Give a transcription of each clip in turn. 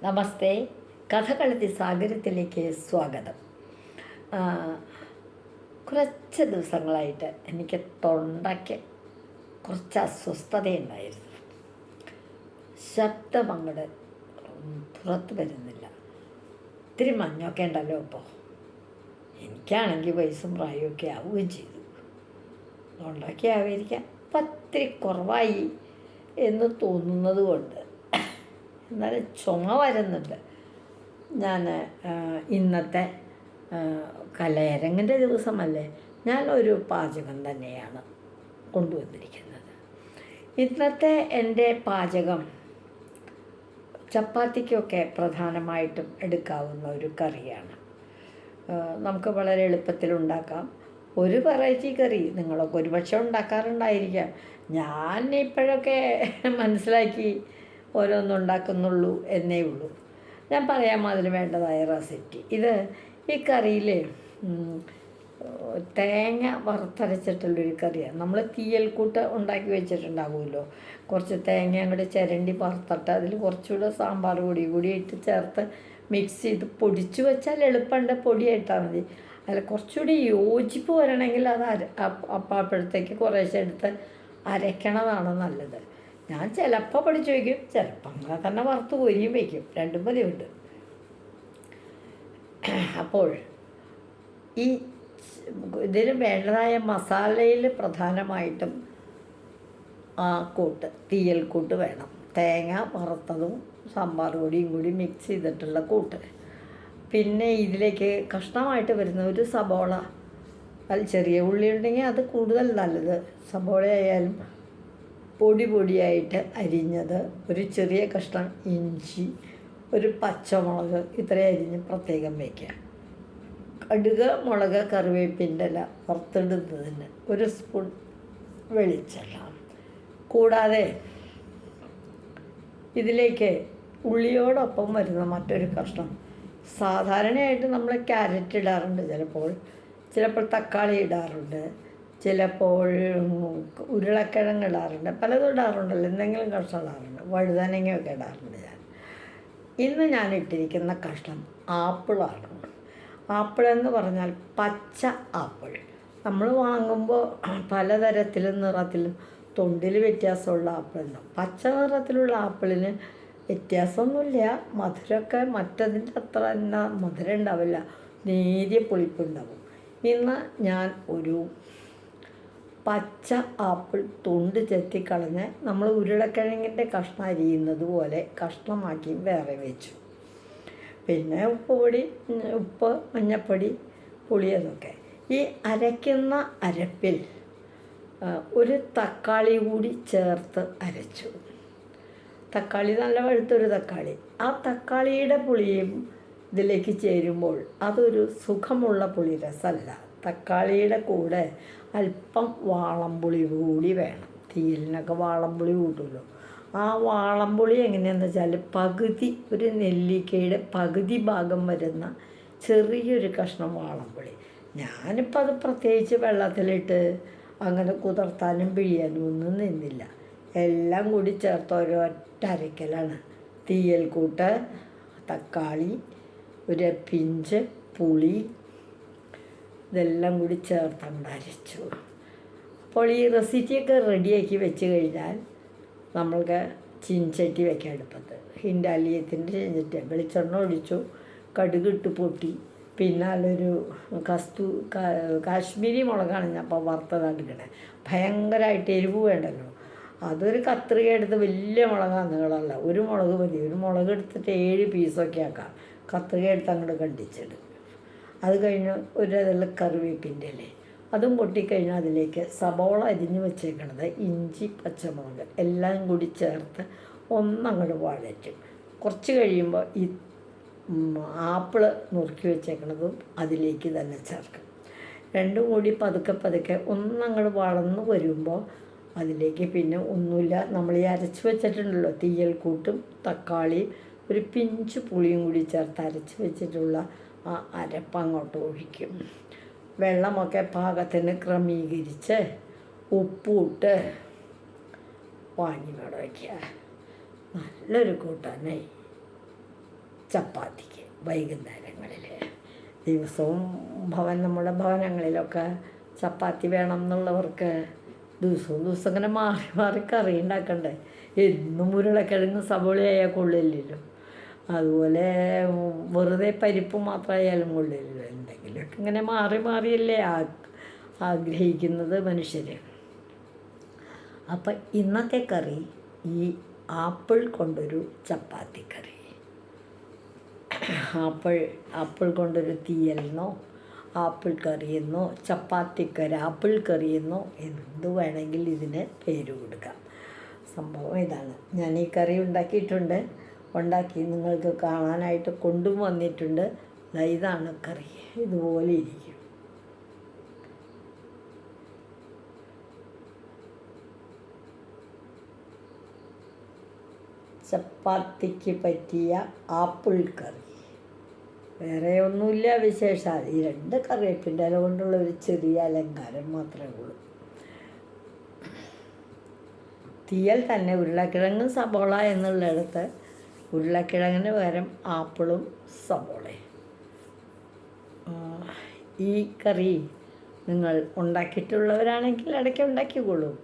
നമസ്തേ. കഥകളി സാഗരത്തിലേക്ക് സ്വാഗതം. ആ, കുറച്ച് ദിവസങ്ങളായിട്ട് എനിക്ക് തൊണ്ടയ്ക്ക് കുറച്ച് അസ്വസ്ഥതയുണ്ടായിരുന്നു. ശബ്ദം അങ്ങോട്ട് പുറത്ത് വരുന്നില്ല. ഇത്തിരി മഞ്ഞൊക്കെ ഉണ്ടല്ലോ ഇപ്പോൾ. എനിക്കാണെങ്കിൽ വയസ്സും പ്രായമൊക്കെ ആവുകയും ചെയ്തു. തൊണ്ടയ്ക്ക് ആയിരിക്കാം ഇപ്പം ഇത്തിരി കുറവായി എന്ന് തോന്നുന്നത് കൊണ്ട് എന്നാലും ചുമ വരുന്നുണ്ട്. ഞാൻ ഇന്നത്തെ കലയരങ്ങിൻ്റെ ദിവസമല്ലേ, ഞാനൊരു പാചകം തന്നെയാണ് കൊണ്ടുവന്നിരിക്കുന്നത്. ഇന്നത്തെ എൻ്റെ പാചകം ചപ്പാത്തിക്കൊക്കെ പ്രധാനമായിട്ടും എടുക്കാവുന്ന ഒരു കറിയാണ്. നമുക്ക് വളരെ എളുപ്പത്തിലുണ്ടാക്കാം. ഒരു വെറൈറ്റി കറി നിങ്ങളൊക്കെ ഒരുപക്ഷെ ഉണ്ടാക്കാറുണ്ടായിരിക്കാം. ഞാൻ ഇപ്പോഴൊക്കെ മനസ്സിലാക്കി ഓരോന്നുണ്ടാക്കുന്നുള്ളൂ എന്നേ ഉള്ളൂ. ഞാൻ പറയാം അതിന് വേണ്ടതായ റെസിപ്പി. ഈ കറിയിൽ തേങ്ങ വറുത്തരച്ചിട്ടുള്ളൊരു കറിയാണ്. നമ്മൾ തീയൽക്കൂട്ട് ഉണ്ടാക്കി വെച്ചിട്ടുണ്ടാകുമല്ലോ. കുറച്ച് തേങ്ങ അങ്ങോട്ട് ചിരണ്ടി വറുത്തിട്ട് അതിൽ കുറച്ചുകൂടെ സാമ്പാർ കൂടി ഇട്ട് ചേർത്ത് മിക്സ് ചെയ്ത് പൊടിച്ചു വെച്ചാൽ എളുപ്പമുണ്ട്. പൊടിയായിട്ടാൽ മതി. അതിൽ കുറച്ചുകൂടി യോജിപ്പ് വരണമെങ്കിൽ അത് അപ്പോഴത്തേക്ക് കുറേശ്ശെ എടുത്ത് അരയ്ക്കണതാണ് നല്ലത്. ഞാൻ ചിലപ്പോൾ പഠിച്ചു വയ്ക്കും, ചിലപ്പോൾ അങ്ങനെ തന്നെ വറുത്ത് കോരിയും വയ്ക്കും. രണ്ടും പതിവുണ്ട്. അപ്പോൾ ഇതിന് വേണ്ടതായ മസാലയിൽ പ്രധാനമായിട്ടും തീയൽ കൂട്ട് വേണം. തേങ്ങ വറുത്തതും സാമ്പാർ പൊടിയും കൂടി മിക്സ് ചെയ്തിട്ടുള്ള കൂട്ട്. പിന്നെ ഇതിലേക്ക് കഷ്ണമായിട്ട് വരുന്ന ഒരു സബോള, അത് ചെറിയ ഉള്ളി ഉണ്ടെങ്കിൽ അത് കൂടുതൽ നല്ലത്. സബോള ആയാലും പൊടിയായിട്ട് അരിഞ്ഞത്, ഒരു ചെറിയ കഷ്ണം ഇഞ്ചി, ഒരു പച്ചമുളക്, ഇത്രയും അരിഞ്ഞ് പ്രത്യേകം വയ്ക്കുക. കടുക്, മുളക്, കറിവേപ്പിൻ്റെ ഇല വറുത്തിടുന്നതിന് ഒരു സ്പൂൺ വെളിച്ചെണ്ണ. കൂടാതെ ഇതിലേക്ക് ഉള്ളിയോടൊപ്പം വരുന്ന മറ്റൊരു കഷ്ണം, സാധാരണയായിട്ട് നമ്മൾ ക്യാരറ്റ് ഇടാറുണ്ട്, ചിലപ്പോൾ തക്കാളി ഇടാറുണ്ട്, ചിലപ്പോൾ ഉരുളക്കിഴങ്ങ് ഇടാറുണ്ട്, പലതും ഇടാറുണ്ടല്ലോ. എന്തെങ്കിലും കഷ്ണം ഇടാറുണ്ട്, വഴുതനങ്ങയൊക്കെ ഇടാറുണ്ട്. ഇന്ന് ഞാൻ ഇട്ടിരിക്കുന്ന കഷ്ണം ആപ്പിളാണ്. ആപ്പിളെന്ന് പറഞ്ഞാൽ പച്ച ആപ്പിൾ. നമ്മൾ വാങ്ങുമ്പോൾ പലതരത്തിലും നിറത്തിലും തൊണ്ടിൽ വ്യത്യാസമുള്ള ആപ്പിളുണ്ടാവും. പച്ച നിറത്തിലുള്ള ആപ്പിളിന് വ്യത്യാസമൊന്നുമില്ല. മധുരമൊക്കെ മറ്റതിൻ്റെ അത്ര തന്നെ മധുരം ഉണ്ടാവില്ല, നേരിയ പുളിപ്പുണ്ടാവും. ഇന്ന് ഞാൻ ഒരു പച്ച ആപ്പിൾ തൊണ്ട് ചെത്തിക്കളഞ്ഞ് നമ്മൾ ഉരുളക്കിഴങ്ങിൻ്റെ കഷ്ണം അരിയുന്നത് പോലെ കഷ്ണമാക്കി വേറെ വെച്ചു. പിന്നെ ഉപ്പ്, മഞ്ഞൾപ്പൊടി, പുളി, അതൊക്കെ. ഈ അരയ്ക്കുന്ന അരപ്പിൽ ഒരു തക്കാളി കൂടി ചേർത്ത് അരച്ചു. തക്കാളി നല്ല വഴുത്തൊരു തക്കാളി. ആ തക്കാളിയുടെ പുളിയും ഇതിലേക്ക് ചേരുമ്പോൾ അതൊരു സുഖമുള്ള പുളി രസമല്ല. തക്കാളിയുടെ കൂടെ അല്പം വാളംപുളി കൂടി വേണം. തീയലിനൊക്കെ വാളംപുളി കൂട്ടുമല്ലോ. ആ വാളംപുളി എങ്ങനെയാണെന്ന് വെച്ചാൽ പകുതി, ഒരു നെല്ലിക്കയുടെ പകുതി ഭാഗം വരുന്ന ചെറിയൊരു കഷ്ണം വാളംപുളി. ഞാനിപ്പോൾ അത് പ്രത്യേകിച്ച് വെള്ളത്തിലിട്ട് അങ്ങനെ കുതിർത്താനും പിഴിയാനും ഒന്നും നിന്നില്ല. എല്ലാം കൂടി ചേർത്ത് ഒരൊറ്റ അരയ്ക്കലാണ്. തീയൽ കൂട്ട്, തക്കാളി, ഒരു പിഞ്ച് പുളി, ഇതെല്ലാം കൂടി ചേർത്തങ്ങോട്ട് അരച്ചു. അപ്പോൾ ഈ റെസിപ്പിയൊക്കെ റെഡിയാക്കി വെച്ച് കഴിഞ്ഞാൽ നമ്മൾക്ക് ചീൻചട്ടി വെക്കാൻ അടുപ്പത്ത്. ഹിൻഡാലിയത്തിൻ്റെ ചീൻചട്ടി, വെളിച്ചെണ്ണ ഒഴിച്ചു, കടുകിട്ട് പൊട്ടി. പിന്നെ അതിലൊരു കാശ്മീരി മുളകാണ് ഞാൻ അപ്പോൾ വറുത്തതെടുക്കണേ. ഭയങ്കരമായിട്ട് എരിവ് വേണ്ടല്ലോ. അതൊരു കത്രിക എടുത്ത്, വലിയ മുളകാണ് നീളമല്ല, ഒരു മുളക് മതി. ഒരു മുളക് എടുത്തിട്ട് 7 പീസൊക്കെ ആക്കാം. കത്രിക എടുത്ത് അങ്ങോട്ട് കണ്ടിച്ചിടും. അത് കഴിഞ്ഞ് ഒരു കറിവേപ്പിൻ്റെ ഇല, അതും പൊട്ടിക്കഴിഞ്ഞാൽ അതിലേക്ക് സബോള അരിഞ്ഞ് വെച്ചേക്കണത്, ഇഞ്ചി, പച്ചമുളക് എല്ലാം കൂടി ചേർത്ത് ഒന്നങ്ങോട്ട് വഴറ്റും. കുറച്ച് കഴിയുമ്പോൾ ഈ ആപ്പിള് നുറുക്കി വെച്ചേക്കണതും അതിലേക്ക് തന്നെ ചേർക്കും. രണ്ടും കൂടി പതുക്കെ ഒന്നങ്ങോട്ട് വളർന്ന് വരുമ്പോൾ അതിലേക്ക് പിന്നെ ഒന്നുമില്ല, നമ്മൾ ഈ അരച്ച് വെച്ചിട്ടുണ്ടല്ലോ തീയൽ കൂട്ടും തക്കാളിയും ഒരു പിഞ്ച് പുളിയും കൂടി ചേർത്ത് അരച്ച് വെച്ചിട്ടുള്ള ആ അരപ്പ് അങ്ങോട്ട് ഒഴിക്കും. വെള്ളമൊക്കെ പാകത്തിന് ക്രമീകരിച്ച് ഉപ്പിട്ട് വാങ്ങി അവിടെ വയ്ക്കുക. നല്ലൊരു കൂട്ടാനായി. ചപ്പാത്തിക്ക് വൈകുന്നേരങ്ങളിൽ. ദിവസവും നമ്മുടെ ഭവനങ്ങളിലൊക്കെ ചപ്പാത്തി വേണം എന്നുള്ളവർക്ക് ദിവസം ഇങ്ങനെ മാറി മാറി കറി ഉണ്ടാക്കണ്ടേ. എന്നും ഉരുളക്കിഴങ്ങ് സവോളയായാൽ കൊള്ളില്ലല്ലോ. അതുപോലെ വെറുതെ പരിപ്പ് മാത്രമായാലും കൊള്ളില്ലല്ലോ. എന്തെങ്കിലുമൊക്കെ ഇങ്ങനെ മാറി മാറിയല്ലേ ആഗ്രഹിക്കുന്നത് മനുഷ്യർ. അപ്പം ഇന്നത്തെ കറി ഈ ആപ്പിൾ കൊണ്ടൊരു ചപ്പാത്തി കറി. ആപ്പിൾ കൊണ്ടൊരു തീയലെന്നോ ആപ്പിൾ കറിയെന്നോ ചപ്പാത്തിക്കറി ആപ്പിൾ കറിയെന്നോ എന്ത് വേണമെങ്കിൽ ഇതിന് പേര് കൊടുക്കാം. സംഭവം ഇതാണ്. ഞാൻ ഈ കറി ഉണ്ടാക്കി നിങ്ങൾക്ക് കാണാനായിട്ട് കൊണ്ടും വന്നിട്ടുണ്ട്. ഇതാണ് കറി. ഇതുപോലെ ഇരിക്കും. ചപ്പാത്തിക്ക് പറ്റിയ ആപ്പിൾ കറി. വേറെ ഒന്നുമില്ല വിശേഷം. ഈ 2 കറിവേപ്പിൻ്റെ ഇല കൊണ്ടുള്ള ഒരു ചെറിയ അലങ്കാരം മാത്രമേ ഉള്ളൂ. തീയൽ തന്നെ ഉരുളക്കിഴങ്ങും സബോള എന്നുള്ളിടത്ത് ഉരുളക്കിഴങ്ങിന് പകരം ആപ്പിളും സബോളയും. ഈ കറി നിങ്ങൾ ഉണ്ടാക്കിയിട്ടുള്ളവരാണെങ്കിൽ ഇടയ്ക്ക് ഉണ്ടാക്കിക്കൊള്ളും.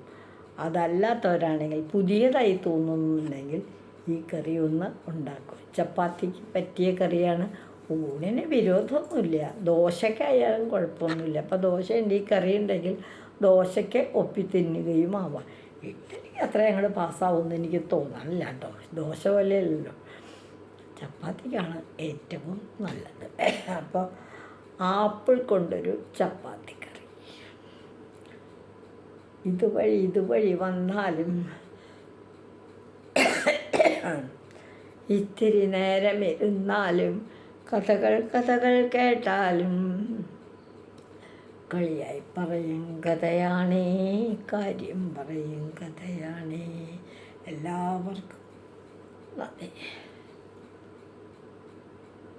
അതല്ലാത്തവരാണെങ്കിൽ പുതിയതായി തോന്നുന്നുണ്ടെങ്കിൽ ഈ കറി ഒന്ന് ഉണ്ടാക്കും. ചപ്പാത്തിക്ക് പറ്റിയ കറിയാണ്. ഊണിന് വിരോധമൊന്നുമില്ല. ദോശയ്ക്കായാലും കുഴപ്പമൊന്നുമില്ല. അപ്പോൾ ദോശയുണ്ട്, ഈ കറി ഉണ്ടെങ്കിൽ ദോശയ്ക്ക് ഒപ്പി ആവാം. ഇഡ്ഡലിക്ക് അത്ര ഞങ്ങൾ പാസ്സാവുമെന്ന് എനിക്ക് തോന്നാനില്ല കേട്ടോ. ദോശ പോലെയല്ലല്ലോ, ചപ്പാത്തിക്കാണ് ഏറ്റവും നല്ലത്. അപ്പോൾ ആപ്പിൾ കൊണ്ടൊരു ചപ്പാത്തി കറി. ഇതുവഴി വന്നാലും ഇത്തിരി നേരം ഇരുന്നാലും കഥകൾ കേട്ടാലും കളിയായി പറയും കഥയാണേ, കാര്യം പറയും കഥയാണേ. എല്ലാവർക്കും നന്ദി.